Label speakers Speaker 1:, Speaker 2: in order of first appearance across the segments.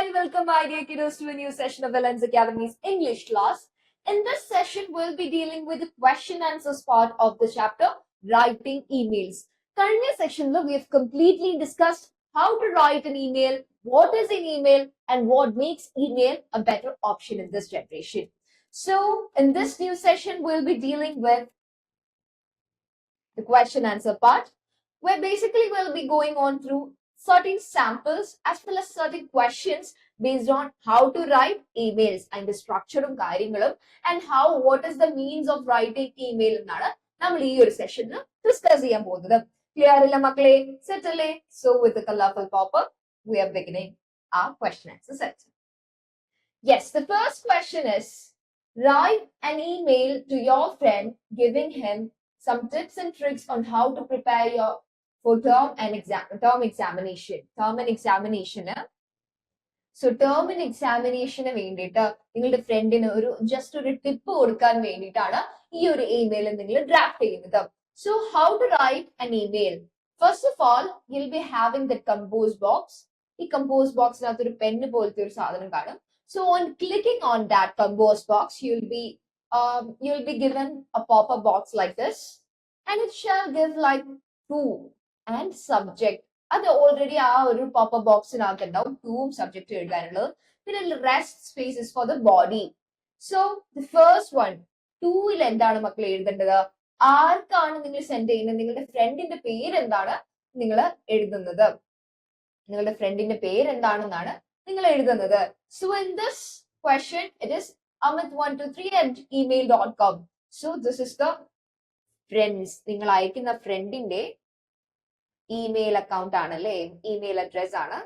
Speaker 1: Hi, welcome my dear kiddos to a new session of Elens Academy's English class. In this session, we'll be dealing with the question answers part of the chapter, writing emails. Current section, we have completely discussed how to write an email, what is an email, and what makes email a better option in this generation. So, in this new session, we'll be dealing with the question answer part, where basically we'll be going on through certain samples as well as certain questions based on how to write emails and the structure of കാര്യങ്ങളും and what is the means of writing email എന്നാണ് നമ്മൾ ഈ ഒരു സെഷനിൽ discuss ചെയ്യാൻ പോകുന്നത്. Clear അല്ല മക്കളെ? സെറ്റ് അല്ലേ? So with the colorful pop-up, we are beginning our question answer section. Yes, the first question is, write an email to your friend giving him some tips and tricks on how to prepare your for term and examination. Term and examination. So term and examination വേണ്ടിയിട്ട് നിങ്ങളുടെ ഫ്രണ്ടിന് just ഒരു tip കൊടുക്കാൻ വേണ്ടിയിട്ടാണ് ഈ ഒരു email നിങ്ങൾ draft ചെയ്യുന്നത്. So how to write an email? First of all, you'll be having the compose box. ഈ compose boxനകത്ത് ഒരു പെണ്ണ് പോലത്തെ ഒരു സാധനം കാണും. So on clicking on that compose box, you'll be given a pop-up box like this, and it shall give like to and subject. അത് already ആ ഒരു പോപ്പപ്പ് ബോക്സിനകത്ത് ഉണ്ടാവും ടൂവും സബ്ജക്റ്റ് എഴുതാനുള്ളത്. പിന്നെ rest spaces for the body. So the first one, ടൂവിൽ എന്താണ് മക്കൾ എഴുതേണ്ടത്? ആർക്കാണ് നിങ്ങൾ സെൻഡ് ചെയ്യുന്നത്? നിങ്ങളുടെ ഫ്രണ്ടിന്റെ പേര് എന്താണ് നിങ്ങൾ എഴുതുന്നത്? നിങ്ങളുടെ ഫ്രണ്ടിന്റെ പേര് എന്താണെന്നാണ് നിങ്ങൾ എഴുതുന്നത്. So in this question it is amit123@email.com. So this is the friends, നിങ്ങൾ അയക്കുന്ന ഫ്രണ്ടിന്റെ ഇമെയിൽ അക്കൗണ്ട് ആണ് അല്ലേ, ഇമെയിൽ അഡ്രസ് ആണ്.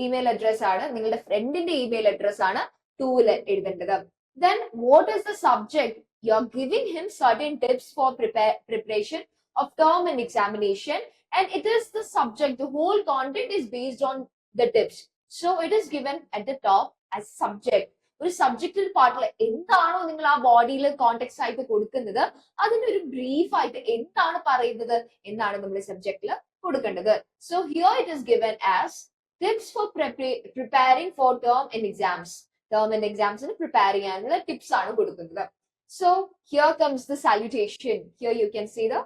Speaker 1: ഇമെയിൽ അഡ്രസ് ആണ് നിങ്ങളുടെ ഫ്രണ്ടിന്റെ ഇമെയിൽ അഡ്രസ് ആണ് ടൂവില് എഴുതേണ്ടത്. Then what is the subject? You're giving him certain tips for preparation of term and examination, and it is the subject. The whole content is based on the tips. So it is given at the top as subject. ഒരു സബ്ജക്റ്റൽ പാർട്ടിൽ എന്താണോ നിങ്ങൾ ആ ബോഡിയിൽ context ആയിട്ട് കൊടുക്കുന്നത് അതിന്റെ ഒരു ബ്രീഫ് ആയിട്ട് എന്താണ് പറയുന്നത് എന്നാണ് നമ്മൾ സബ്ജക്റ്റിൽ കൊടുക്കേണ്ടത്. So here it is given as tips for preparing for term and exams. Term and എക്സാംസിന് പ്രിപ്പയർ ചെയ്യാനുള്ള ടിപ്സ് ആണ് കൊടുക്കുന്നത്. So here comes the salutation. Here you can see the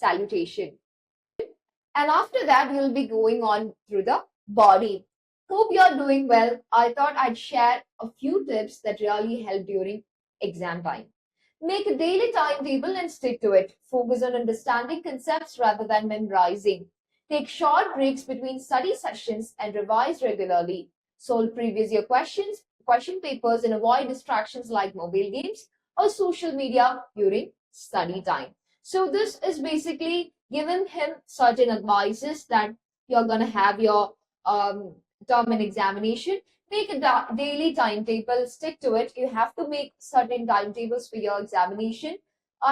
Speaker 1: salutation. And after that, you'll be going on through the body. Hope you're doing well. I thought I'd share a few tips that really help during exam time. Make a daily timetable and stick to it. Focus on understanding concepts rather than memorizing. Take short breaks between study sessions and revise regularly. Solve previous year question papers, and avoid distractions like mobile games or social media during study time. So this is basically giving him certain advices that you're going to have your term and examination. Make a daily timetable, stick to it. You have to make certain timetables for your examination,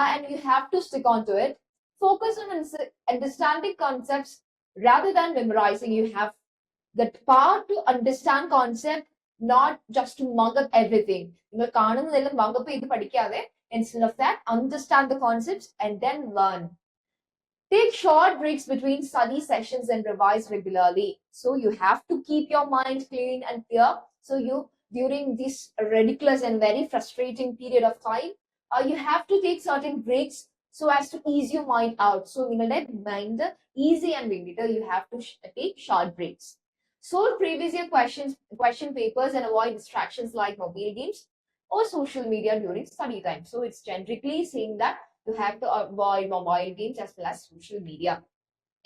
Speaker 1: and you have to stick on to it. Focus on understanding concepts rather than memorizing. You have that power to understand concept, not just to mug up everything. Mug up instead of that, understand the concepts and then learn. Take short breaks between study sessions and revise regularly. So you have to keep your mind clean and clear. So during this ridiculous and very frustrating period of time, you have to take certain breaks so as to ease your mind out. So mind easy and later you have to take short breaks. Solve previous year question papers and avoid distractions like mobile games or social media during study time. So it's generically saying that you have to avoid mobile games as well as social media.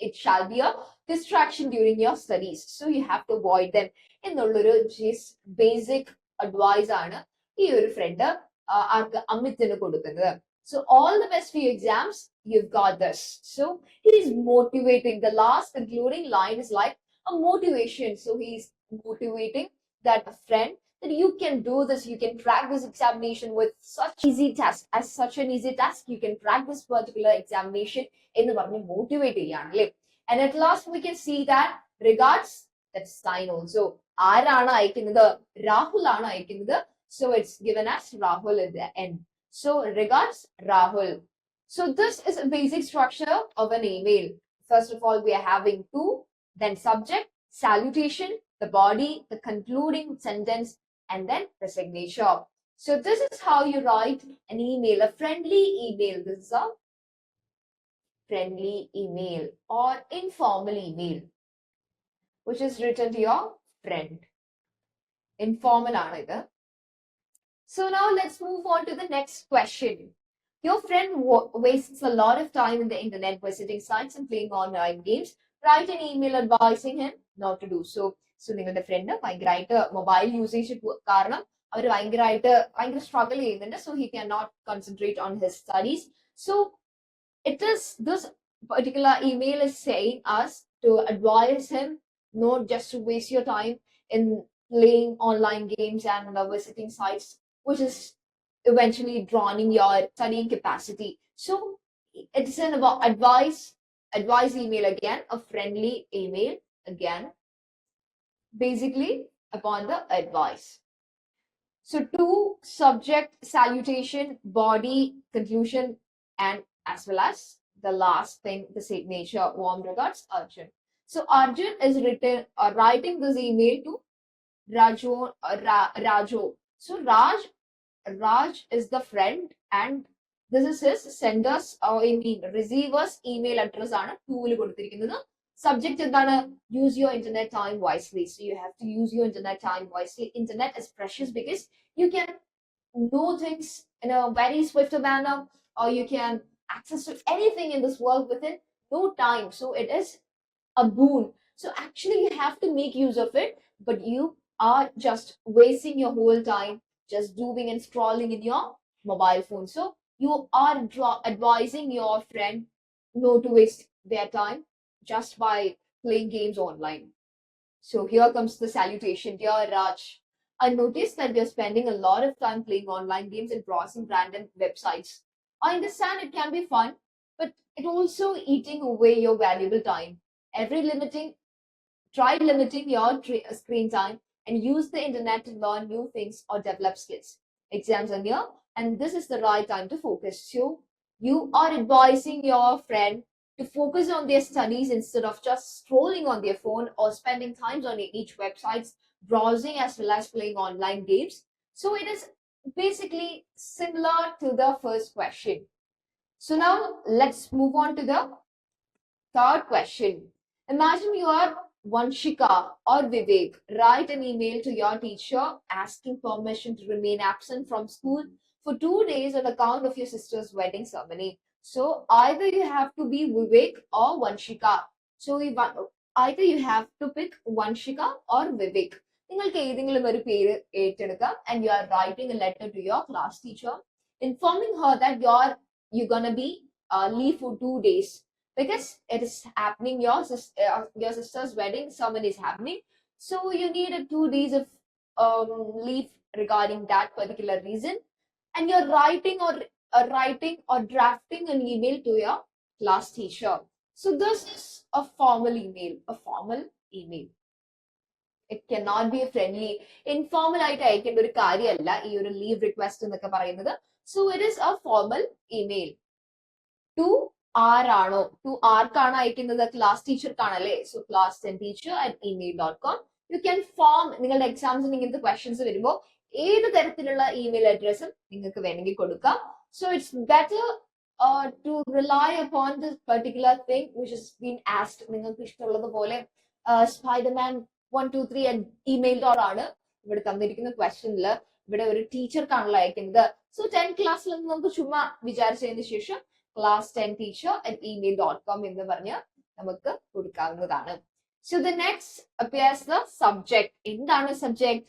Speaker 1: It shall be a distraction during your studies. So you have to avoid them. എന്നുള്ളൊരു just basic advice ആണ് ഈ ഒരു front ആർക്ക് അമിത്തിന് കൊടുക്കുന്നത്. So all the best for your exams. You've got this. So he is motivating. The last concluding line is like a motivation. So he's motivating that friend that you can do this, you can crack this examination with such easy task. As such an easy task, you can crack this particular examination in the motivate. And at last we can see that regards, that sign also. Arana aikinada, Rahul ana aikinada. So it's given as Rahul at the end. So regards Rahul. So this is a basic structure of an email. First of all, we are having to, then subject, salutation, the body, the concluding sentence, and then the signature. So this is how you write an email, a friendly email. This is a friendly email or informal email, which is written to your friend. Informal ആണ് ഇത്. So now let's move on to the next question. Your friend wastes a lot of time in the internet visiting sites and playing online games. Write an email advising him not to do so. So നിങ്ങളുടെ front ഭയങ്കരമായിട്ട് mobile usage കാരണം അവർ ഭയങ്കര struggle ചെയ്യുന്നുണ്ട്. So he cannot concentrate on his studies. So it is this particular email is saying us to advise him not just to waste your time in playing online games and visiting sites, which is eventually drowning your studying capacity. So it's an advice email again, a friendly email again, basically upon the advice. So to subject, salutation, body, conclusion, and as well as the last thing, the signature, warm regards, Arjun. So Arjun is writing this email to Rajo. So Raj is the friend and this is his sender's receiver's email address ആണ് ടൂവിൽ കൊടുത്തിരിക്കുന്നത്. Subject എന്താണ്? Use your internet time wisely. So you have to use your internet time wisely. Internet is precious because you can know things in a very swift manner, or you can access to anything in this world within no time. So it is a boon. So actually you have to make use of it, but you are just wasting your whole time just doing and scrolling in your mobile phone. So you are advising your friend not to waste their time just by playing games online. So here comes the salutation. Dear Raj, I noticed that you're spending a lot of time playing online games and browsing random websites. I understand it can be fun, but it also eating away your valuable time. Try limiting your screen time and use the internet to learn new things or develop skills. Exams are near, and this is the right time to focus. So you are advising your friend to focus on their studies instead of just scrolling on their phone or spending time on each websites, browsing as well as playing online games. So it is basically similar to the first question. So now let's move on to the third question. Imagine you are Vanshika or Vivek. Write an email to your teacher asking permission to remain absent from school for 2 days on account of your sister's wedding ceremony. So either you have to be Vivek or Vanshika. So either you have to pick Vanshika or Vivek. നിങ്ങൾക്ക് ഏതെങ്കിലും ഒരു പേര് ഏറ്റെടുക്കാം and you are writing a letter to your class teacher informing her that you're gonna be leave for 2 days because it is happening, your sister's wedding ceremony is happening, so you needed 2 days of leave regarding that particular reason, and you're writing or drafting an email to your class teacher. So this is a formal email. It cannot be a friendly. Informal ആയിട്ട് അയക്കേണ്ട ഒരു കാര്യമല്ല ഈ ഒരു leave request എന്നൊക്കെ പറയുന്നത്. So it is a formal email. To ആരാണോ, to ആർക്കാണ് അയക്കുന്നത്? ക്ലാസ് ടീച്ചർക്കാണല്ലേ. So class10teacher@email.com. You can form നിങ്ങളുടെ എക്സാംസിന് ഇങ്ങനത്തെ ക്വസ്റ്റ്യൻസ് വരുമ്പോൾ ഏത് തരത്തിലുള്ള ഇമെയിൽ അഡ്രസ്സും നിങ്ങൾക്ക് വേണമെങ്കിൽ കൊടുക്കാം. So it's better to rely upon this particular thing which is been asked. നിങ്ങൾക്ക് ഇഷ്ടമുള്ളത് പോലെ സ്പൈഡർമാൻ 123@email.com ആണ് ഇവിടെ തന്നിരിക്കുന്ന ക്വസ്റ്റ്യനിൽ. ഇവിടെ ഒരു ടീച്ചർക്കാണല്ലോ അയക്കുന്നത്. സോ 10th ക്ലാസ്സിൽ നിന്ന് നമുക്ക് ചുമ്മാ വിചാരിച്ചതിന് ശേഷം class10teacher@email.com എന്ന് പറഞ്ഞ് നമുക്ക് കൊടുക്കാവുന്നതാണ്. So the next appears the subject. എന്താണ് subject?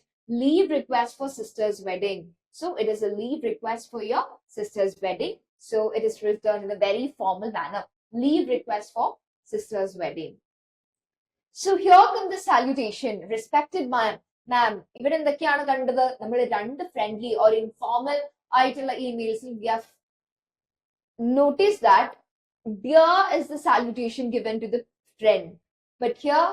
Speaker 1: Leave request for sister's wedding. So it is a leave request for your sister's wedding. So it is written in a very formal manner. Leave request for sister's wedding. So here comes the salutation. Respected ma'am. ഇവിടെ എന്തൊക്കെയാണ് കണ്ടത്? നമ്മൾ രണ്ട് friendly or informal ആയിട്ടുള്ള ഇമെയിൽസിൽ we have notice that dear is the salutation given to the friend, but here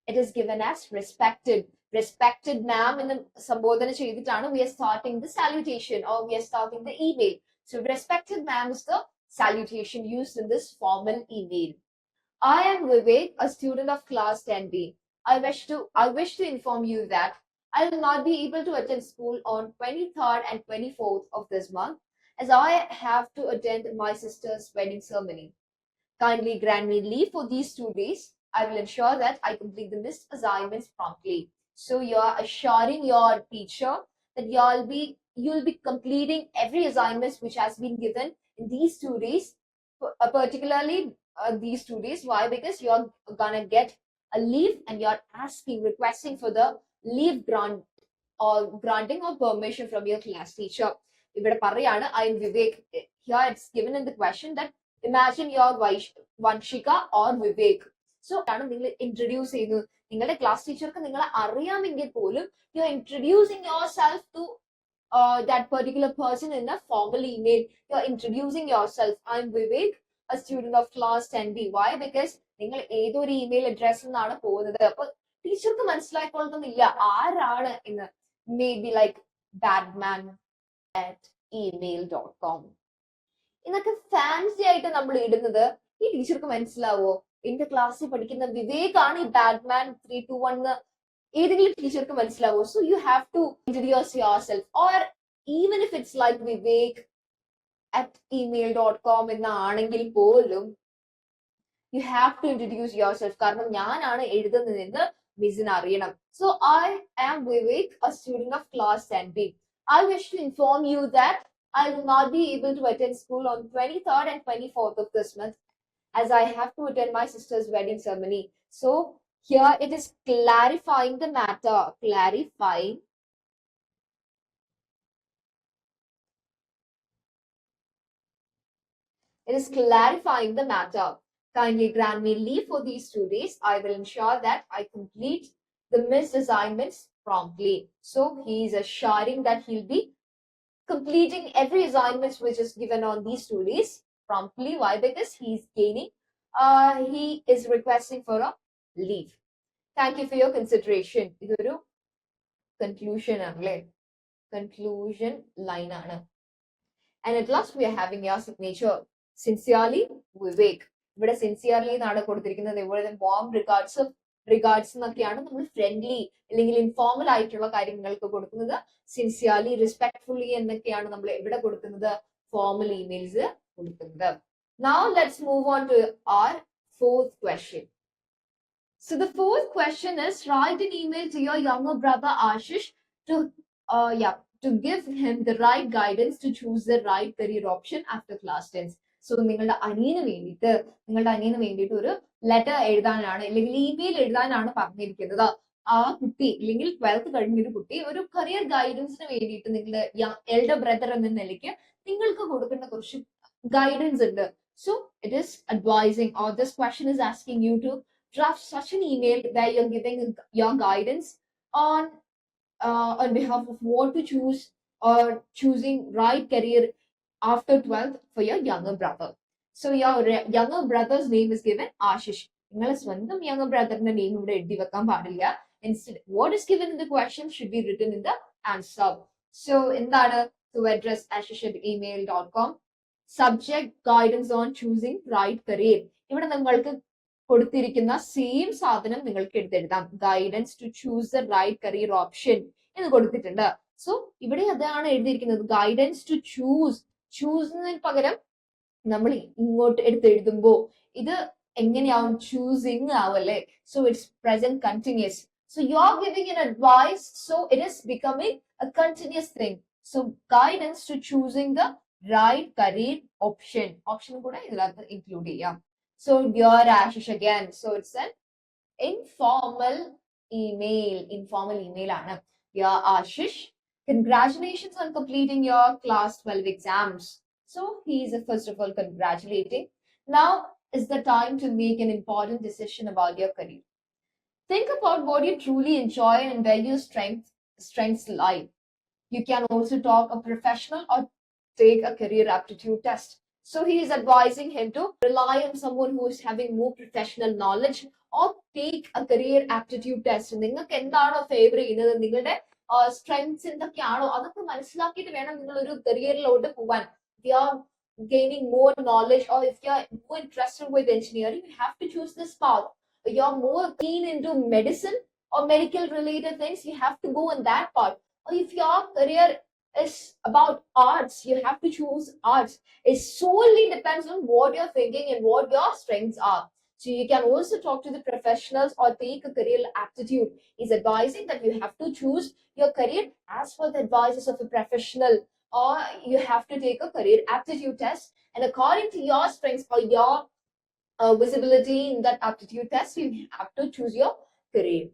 Speaker 1: it is given as respected ma'am in the sambodhana cheyiditana we are starting the salutation or we are starting the email. So respected ma'am is the salutation used in this formal email. I am Vivek, a student of class 10B. I wish to inform you that I will not be able to attend school on 23rd and 24th of this month, as I have to attend my sister's wedding ceremony. Kindly grant me leave for these 2 days. I will ensure that I complete the missed assignments promptly. So you are assuring your teacher that you'll be completing every assignment which has been given in these 2 days, particularly these 2 days. Why? Because you're gonna get a leave and you're requesting for the leave grant or granting of permission from your class teacher. ഇവിടെ പറയാണ് I am Vivek. Here it's given in the question that imagine your Vanshika or Vivek. So ആണ് നിങ്ങൾ introduce ചെയ്യുന്നത്. നിങ്ങളുടെ class ടീച്ചർക്ക് നിങ്ങളെ അറിയാമെങ്കിൽ പോലും you are introducing yourself to that particular person in a formal email. You are introducing yourself. I am Vivek, a student of class 10B. Why? Because നിങ്ങൾ ഏതൊരു ഇമെയിൽ അഡ്രസ്സിൽ നിന്നാണ് പോകുന്നത്. അപ്പൊ ടീച്ചർക്ക് മനസ്സിലായിക്കൊള്ളുന്നില്ല ആരാണ് എന്ന്. Maybe like badman@email.com. ഇതൊക്കെ ഫാൻസി ആയിട്ട് നമ്മൾ ഇടുന്നത് ഈ ടീച്ചർക്ക് മനസ്സിലാവോ? എന്റെ ക്ലാസ്സിൽ പഠിക്കുന്ന വിവേക് ആണ് ഈ ബാഡ്മാൻ 321 എന്ന് ഏതെങ്കിലും ടീച്ചർക്ക് മനസ്സിലാവോ? So you have to introduce yourself, or even if it's like vivek@email.com എന്നാണെങ്കിൽ പോലും you have to introduce yourself. കാരണം ഞാനാണ് എഴുതുന്നതെന്ന് മിസ്സിന് അറിയണം. So I am Vivek, a student of class 10B. I wish to inform you that I will not be able to attend school on 23rd and 24th of this month, as I have to attend my sister's wedding ceremony. So here it is clarifying the matter. It is clarifying the matter. Kindly grant me leave for these 2 days. I will ensure that I complete the missed assignments promptly. So he is assuring that he'll be completing every assignment which is given on these 2 days promptly. Why? Because he is requesting for a leave. Thank you for your consideration. ഇതൊരു conclusion ആണല്ലേ, conclusion line ആണ്. And at last we are having your signature. Sincerely Vivek. ഇവിടെ sincerely എന്നാണ് കൊടുത്തിരിക്കുന്നത്. ഇവിടെ warm regards എന്നൊക്കെയാണ് നമ്മൾ friendly അല്ലെങ്കിൽ ഇൻഫോർമൽ ആയിട്ടുള്ള കാര്യങ്ങൾക്ക് കൊടുക്കുന്നത്. സിൻസിയർലി, റെസ്പെക്ട്ഫുള്ളി എന്നൊക്കെയാണ് നമ്മൾ എവിടെ കൊടുക്കുന്നത്? ഫോർമൽ ഇമെയിൽസ് കൊടുക്കുന്നത്. Now let's move on to our fourth question. So the fourth question is, write an email to your younger brother Ashish to give him the right guidance to choose the right career option after class 10. So നിങ്ങളുടെ അനിയന് വേണ്ടിയിട്ട് ഒരു letter എഴുതാനാണ് അല്ലെങ്കിൽ email എഴുതാനാണ് പറഞ്ഞിരിക്കുന്നത്. ആ കുട്ടി അല്ലെങ്കിൽ 12th കഴിഞ്ഞൊരു കുട്ടി ഒരു കരിയർ ഗൈഡൻസിന് വേണ്ടിയിട്ട് നിങ്ങളുടെ എൽഡർ ബ്രദർ എന്ന നിലയ്ക്ക് നിങ്ങൾക്ക് കൊടുക്കേണ്ട കുറച്ച് ഗൈഡൻസ് ഉണ്ട്. So it is advising, or this question is asking you to draft such an email where you're giving your guidance on behalf of what to choose or choosing right career after 12th for your younger brother. So your younger brother's name is given Ashish. നിങ്ങളെ സ്വന്തം younger brotherന്റെ name ഇവിടെ എഴുതി വെക്കാൻ പാടില്ല. Instead, what is given in the question should be written in the answer. So എന്താണ്? To address ashish@email.com. Subject, guidance on choosing right career. ഇവിടെ നിങ്ങൾക്ക് കൊടുത്തിരിക്കുന്ന സെയിം സാധനം നിങ്ങൾക്ക് എടുത്തെഴുതാം. Guidance to choose the right career option എന്ന് കൊടുത്തിട്ടുണ്ട്. So ഇവിടെ അതാണ് എഴുതിയിരിക്കുന്നത്, ഗൈഡൻസ് ടു ചൂസിന് പകരം നമ്മൾ ഇങ്ങോട്ട് എടുത്തെഴുതുമ്പോ ഇത് എങ്ങനെയാവും? ചൂസിങ് ആവല്ലേ? So it's present continuous. So you are giving an advice, so it is becoming a continuous thing. So guidance to choosing the right career option കൂടെ ഇതിനകത്ത് ഇൻക്ലൂഡ് ചെയ്യാം. So dear Ashish again, so it's an informal email ആണ്. Dear Ashish, congratulations on completing your class 12 exams. So he is first of all congratulating. Now is the time to make an important decision about your career. Think about what you truly enjoy and where your strengths lie. You can also talk a professional or take a career aptitude test. So he is advising him to rely on someone who is having more professional knowledge or take a career aptitude test. നിങ്ങൾക്ക് എന്താണോ favour ചെയ്യുന്നത്, നിങ്ങളുടെ strengths എന്തൊക്കെയാണോ അതൊക്കെ മനസ്സിലാക്കിയിട്ട് വേണം നിങ്ങൾ ഒരു കരിയറിലോട്ട് പോവാൻ. If you are gaining more knowledge or if you are more interested with engineering, you have to choose this path. you're more keen into medicine or medical related things, you have to go in that part. Or if your career is about arts, you have to choose arts. It solely depends on what you're thinking and what your strengths are. So you can also talk to the professionals or take a career aptitude. Is advising that you have to choose your career as per the advices of a professional, or you have to take a career aptitude test, and according to your strengths or your visibility in that aptitude test, you have to choose your career.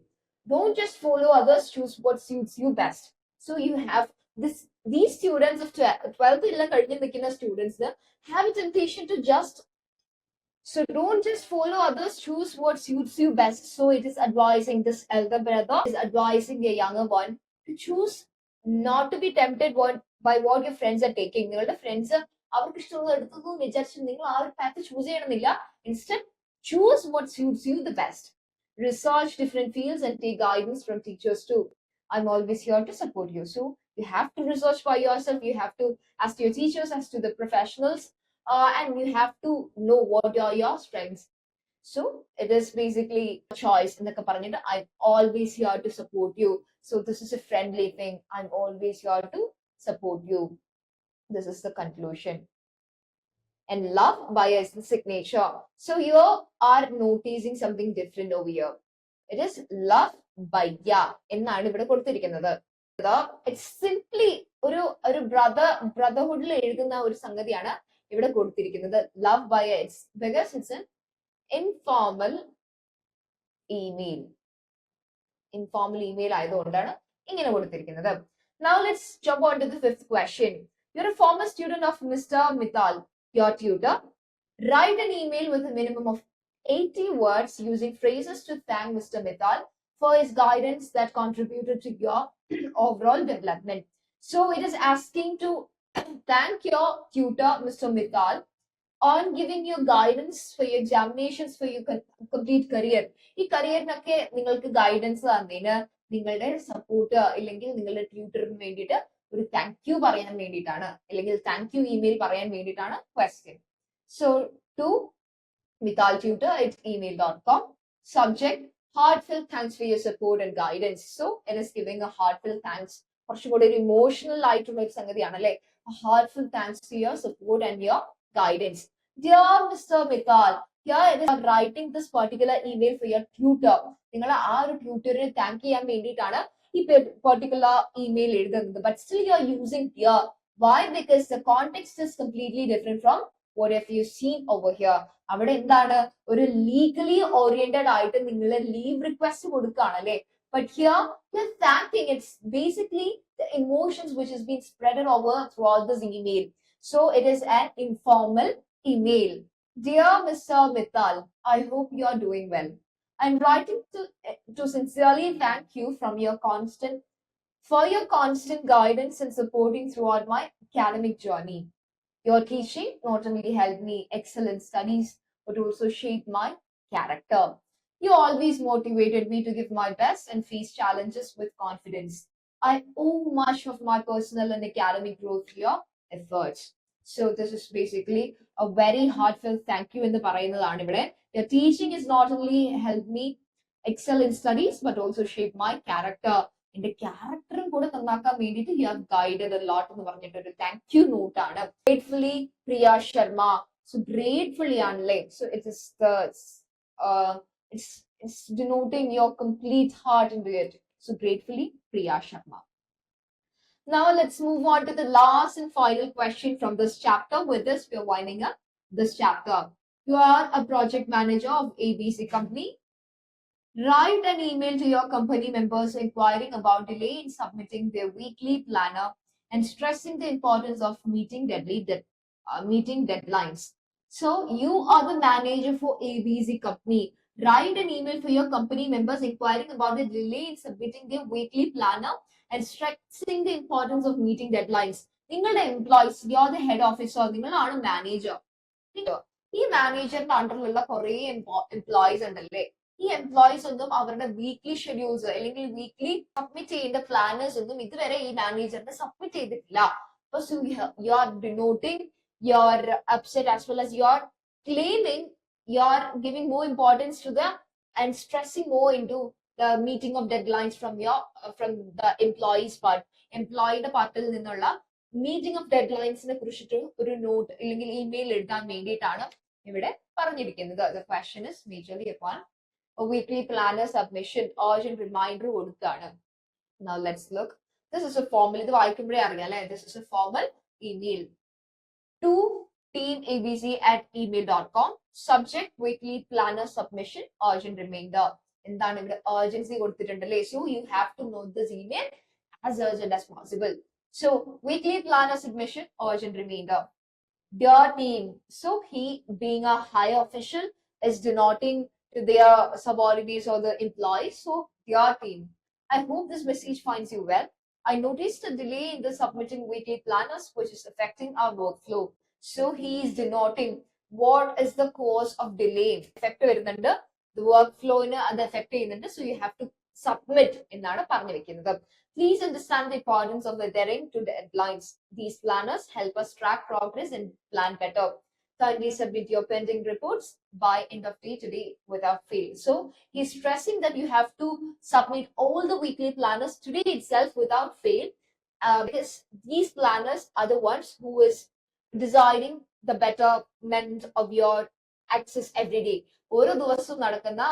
Speaker 1: Don't just follow others, choose what suits you best. So you have these students of 12th students have a temptation to just, so don't just follow others, choose what suits you best. So it is advising, this elder brother is advising a younger one to choose not to be tempted by what your friends are taking. നിങ്ങളുടെ friends അവർക്ക് ഇഷ്ടമുള്ളത് എടുത്തു വിചാരിച്ചു നിങ്ങൾ ആ ഒരു path choose ചെയ്യണമെന്നില്ല. Instead, choose what suits you the best. Research different fields and take guidance from teachers too. I'm always here to support you. So you have to research by yourself. You have to ask your teachers, ask to the professionals, and you have to know what are your strengths. So it is basically a choice. In the Kaparanita, I'm always here to support you. So this is a friendly thing. I'm always here to support you. This is the conclusion. And love by is the signature. So you are noticing something different over here. It is love by എന്നാണ് ഇവിടെ കൊടുത്തിരിക്കുന്നത്. It's simply ഒരു ബ്രദർഹുഡിൽ എഴുതുന്ന ഒരു സംഗതിയാണ് ഇവിടെ കൊടുത്തിരിക്കുന്നത്. Love by it's because it's an informal email. Informal email ആയതുകൊണ്ടാണ് ഇങ്ങനെ കൊടുത്തിരിക്കുന്നത്. Now let's jump on to the fifth question. You're a former student of Mr. Mittal, your tutor. Write an email with a minimum of 80 words using phrases to thank Mr. Mittal for his guidance that contributed to your overall development. So it is asking to thank your tutor, Mr. Mittal, on giving you guidance for your examinations, for your complete career. ഈ കരിയറിനൊക്കെ നിങ്ങൾക്ക് guidance തന്നതിന് നിങ്ങളുടെ support ഇല്ലെങ്കിൽ നിങ്ങളുടെ ട്യൂട്ടറിന് വേണ്ടിയിട്ട് ഒരു thank you പറയാൻ വേണ്ടിയിട്ടാണ്, അല്ലെങ്കിൽ താങ്ക് യു ഇമെയിൽ പറയാൻ വേണ്ടിയിട്ടാണ് question. So to Mittal tutor at email.com. Subject, heartfelt thanks for your support and guidance. So it is giving a heartfelt thanks. കുറച്ചും കൂടി ഒരു ഇമോഷണൽ ആയിട്ടുള്ള ഒരു സംഗതിയാണ് അല്ലെ. Heartfelt thanks for your support and your guidance. Dear Mr. Mittal, here it is writing this particular email for your tutor. നിങ്ങൾ ആ ഒരു ട്യൂട്ടറിനെ താങ്ക് ചെയ്യാൻ വേണ്ടിയിട്ടാണ് ഈ particular email എഴുതുന്നത്. But still you are using here. Why? Because the context is completely different from what have you seen over here. അവിടെ എന്താണ് ഒരു ലീഗലി ഓറിയന്റഡ് ആയിട്ട് നിങ്ങൾ ലീവ് റിക്വസ്റ്റ് കൊടുക്കുകയാണ് അല്ലെ. But here you're thanking. It's basically the emotions which has been spread over throughout this email. So it is an informal email. Dear Mr. Mittal, I hope you are doing well. I'm writing to sincerely thank you for your constant guidance and supporting throughout my academic journey. Your teaching not only helped me excel in studies, but also shaped my character. You always motivated me to give my best and face challenges with confidence. I owe much of my personal and academic growth to your efforts. So this is basically a very heartfelt thank you in the പറയുന്നതാണ് ഇവിടെ. Your teaching has not only helped me excel in studies, but also shaped my character. എന്റെ ക്യാരക്ടറും കൂടെ നന്നാക്കാൻ വേണ്ടിയിട്ട് you have guided a lot എന്ന് പറഞ്ഞിട്ട് ഒരു thank you not ആണ്. ഗ്രേറ്റ്ഫുള്ളി പ്രിയ ശർമ്മ. സോ ഗ്രേറ്റ്ഫുള്ളി ആണല്ലേ. So it's denoting your complete heart into it. So gratefully Priya Sharma. Now let's move on to the last and final question from this chapter. With this, we're winding up this chapter. You are a project manager of ABC company. Write an email to your company members inquiring about delay in submitting their weekly planner and stressing the importance of meeting deadlines. So you are the manager for ABC company. Write an email for your company members inquiring about the delay in submitting their weekly planner and stressing the importance of meeting deadlines. നിങ്ങളുടെ employees, you are the head officer, നിങ്ങളാണ് manager. ഈ മാനേജറിന്റെ അണ്ടറിലുള്ള കുറെ employees ഉണ്ടല്ലേ. ഈ employees ഒന്നും അവരുടെ weekly schedules അല്ലെങ്കിൽ weekly submit ചെയ്യേണ്ട പ്ലാനേഴ്സ് ഒന്നും ഇതുവരെ ഈ മാനേജറിന് സബ്മിറ്റ് ചെയ്തിട്ടില്ല. അപ്പൊ you are denoting your upset as well as you are claiming you're giving more importance to the and stressing more into the meeting of deadlines from the employees part. എംപ്ലോയിയുടെ പാർട്ടിൽ നിന്നുള്ള meeting of ഡെഡ്ലൈൻസിനെ കുറിച്ചിട്ട് ഒരു not അല്ലെങ്കിൽ email എഴുതാൻ വേണ്ടിയിട്ടാണ് ഇവിടെ പറഞ്ഞിരിക്കുന്നത്. The question is majorly upon a weekly planner submission, urgent reminder കൊടുത്താണ്. Now let's look. This is a formal, ഇത് വായിക്കുമ്പോഴേ അറിയാം അല്ലെ, this is a formal email to teamabc@email.com. Subject weekly planner submission, urgent reminder. എന്താണ് ഇവിടെ urgency കൊടുത്തിട്ടുണ്ടല്ലേ, so you have to note this email as urgent as possible. So weekly planner submission, urgent reminder. Dear team, so he being a higher official is denoting to their subordinates or the employees. So dear team, I hope this message finds you well. I noticed a delay in the submitting weekly planners which is affecting our workflow. So he is denoting what is the cause of delay. Effect വരുന്നുണ്ട്, the workflow ന് അത് affect ചെയ്യുന്നുണ്ട്, so you have to submit എന്നാണ് പറഞ്ഞു വെക്കുന്നത്. Please understand the importance of adhering to deadlines. These planners help us track progress and plan better. Kindly submit your pending reports by end of day today without fail. So he's stressing that you have to submit all the weekly planners today itself without fail, because these planners are the ones who is deciding the betterment of your access every day. ഓരോ ദിവസവും നടക്കുന്ന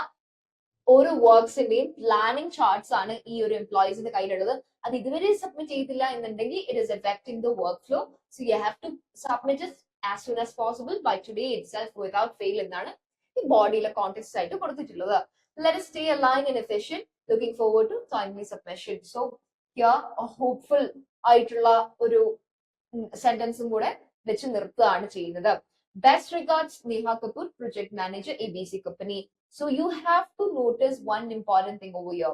Speaker 1: ഓരോ വർക്ക്സിന്റെയും planning charts ആണ് ഈ ഒരു എംപ്ലോയീസിന്റെ കയ്യിലുള്ളത്. അത് ഇതുവരെ സബ്മിറ്റ് ചെയ്തില്ല എന്നുണ്ടെങ്കിൽ it is affecting the work flow. So you have to submit as soon as possible by today itself without fail എന്നാണ് ഈ ബോഡിയിലെ കോണ്ടെക്സ്റ്റ് ആയിട്ട് കൊടുത്തിട്ടുള്ളത്. Let us stay aligned and efficient. Looking forward to timely submission. So here a hopeful ആയിട്ടുള്ള ഒരു സെന്റൻസും കൂടെ വെച്ച് നിർത്തുകയാണ് ചെയ്യുന്നത്. Best regards, Neha Kapoor, project manager, ABC company. So you have to notice one important thing over here.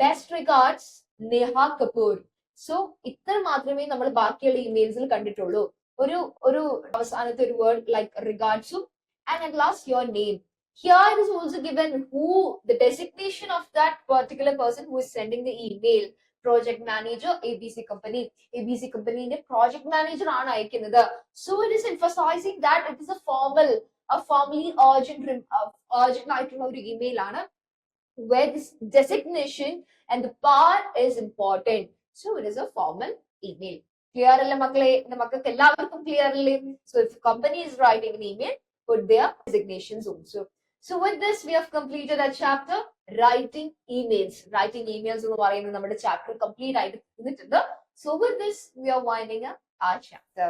Speaker 1: Best regards, Neha Kapoor. So ഇത്ര മാത്രമേ നമ്മൾ ബാക്കിയുള്ള ഇമെയിൽസിൽ കണ്ടിട്ടുള്ളൂ. ഒരു അവസാനത്തെ ഒരു വേർഡ് ലൈക്ക് റിഗാർഡ്സും and at last your name. Here it is also given who the designation of that particular person who is sending the email. Project manager, ABC company. ABC company ന്റെ project manager ആണ് അയക്കുന്നത്. So it is emphasizing that it is a formally urgent ആയിട്ടുള്ള ഒരു email ആണ്, where this designation and the power is important. So it is a formal email. Clear അല്ലേ മക്കളെ? മക്കൾക്ക് എല്ലാവർക്കും ക്ലിയർ അല്ലേ? So if company is writing an email, put their designations also. So with this, we have completed our chapter, writing emails. Writing emails എന്ന് പറയുന്നത് നമ്മുടെ chapter complete ആയിട്ട്. So with this, we are winding up our chapter.